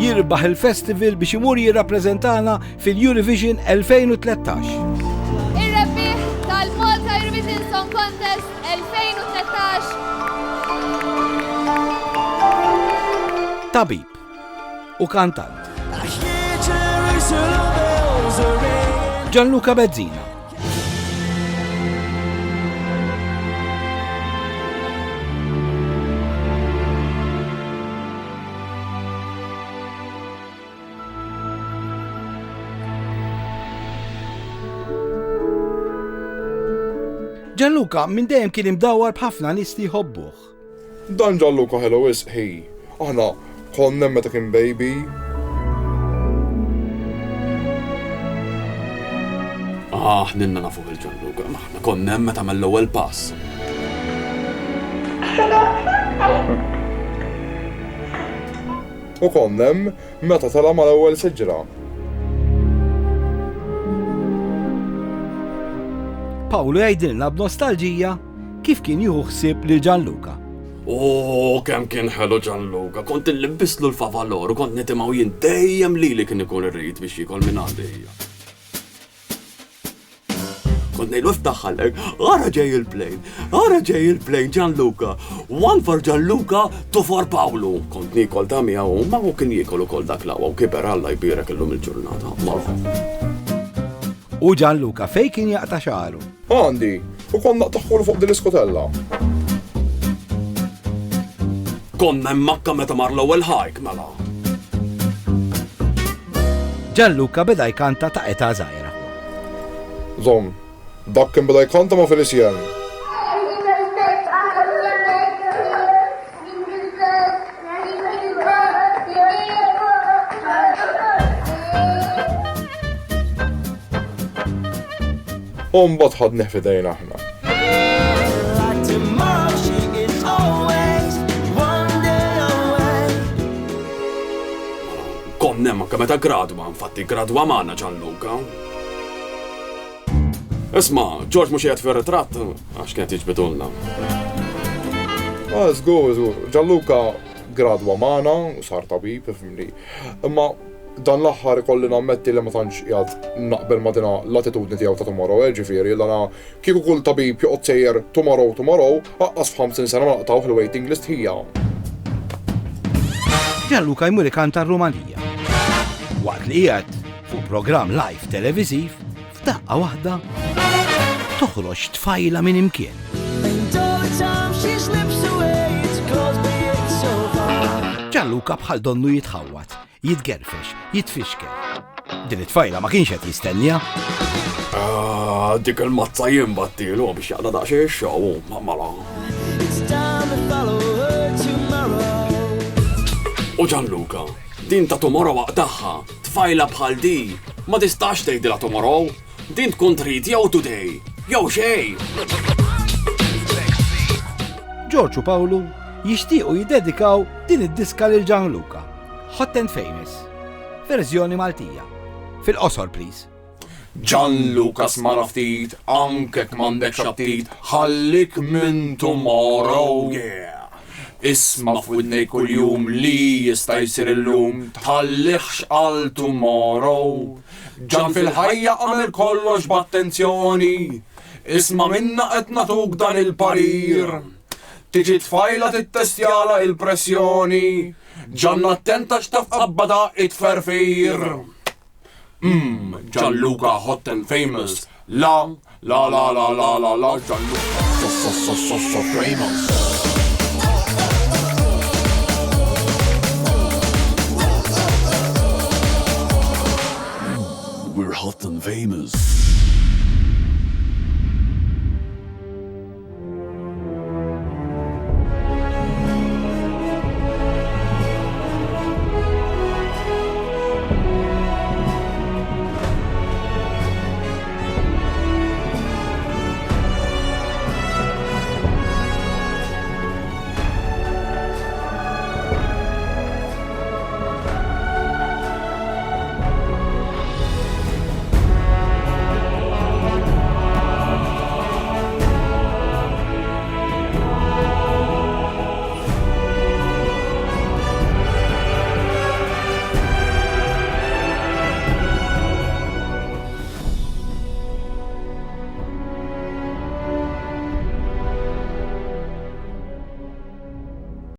jirbaħ il-festival biex imur jirrappreżentana fil-Eurovision 2013. Ir-rebbieħ tal-Malta Eurovision Song Contest 2013. Tabib u kantant. Gianluca Bezzina. Gianluca minn dejjem kien imdawwar b'ħafna nies li jħobbuh. Dan Gianluca ħelu wisħi. Aħna konna meta kien baby. Ħninna nafu il-Gianluca, aħna konna meta mill-ewwel pass. U konnem meta tala mal-ewwel siġra. Pawlu jgħidilna b'nostalġija kif kien jieħu ħsieb lil Gianluca. Kemm kien ħelu Gianluca, kont nlibbislu l-favalor u kont nitimgħu jien dejjem lili kien ikun irrid biex jikol minn għandija. Kont ngħidu ftaħħalek, ara ġej il-plane, Gianluca. One for Gianluca, two for Pawlu. Kont nikol ta' miegħu, ma hu kien jikol ukoll dak l-aqwa u kiber Alla jbierek illum il-ġurnata. U Gianluca fejn kien jaqta' xaru. Għandi, u konna taħħulu fuq dil-iskotella. Konna Makka meta mar l-ewwel hike mela. Gianluca beda jkanta ta' età żgħira. Żomm, dak kien beda jkanta ma' Felicien. Mbagħad ħadneħ f'idejna aħna. Konna Makka meta gradwa, infatti gradwa magħna Gianluca. Isma', George mhux qiegħed fir-ritratt għax kienet jiġbidulna. Żgur, Gianluca gradwa magħna u sar tabib, ifhimni. Imma dan l-aħħar ikolli nammetti li ma tantx qiegħed naqbel ma' din l-attitudni tiegħu ta' tomorrow, ġifieri l kieku kull tabib joqgħod sejjer tomorrow, aqqas f'50 sena ma naqtaw fil-waiting list hija. Gianluca jmur ikanta r-Rumanija. Waqt li qiegħed fuq programm live televiżiv, f'daqqa waħda toħroġ tfajla minn imkien. Gianluca bħal donnu jitħawwat, jitgerfex, jitfixkel. Din it-tfajla ma kienx qed jistennija. Dik il-mazza jimbattilu biex jaqla daqsxejn ix-show, mala. U Gianluca, din ta' tomorrow waqtaħħa, tfajla bħal di, ma tistax tgħidilha tomorrow, din tkun trid jew today, jew xejn. George u Pawlu jixtiequ jiddedikaw din id-diska lil Gianluca. Hot and Famous, verżjoni Maltija. Fil-qosor, please. Gianluca smara ftit, anke k'mandek xabtit, ħallik minn tomorrow. Isma' f'widnej kuljum li jista' jsir illum, tħalliħx għal tomorrow. Ġan fil-ħajja għamil kollox b'attenzjoni, isma' minna qed nagħtuk dan il-parir. Tiġi tfajla tittestjala il-pressjoni, ġan attenta x'taf qabbada it-ferfir. Gianluca hot and famous, la Gianluca so famous.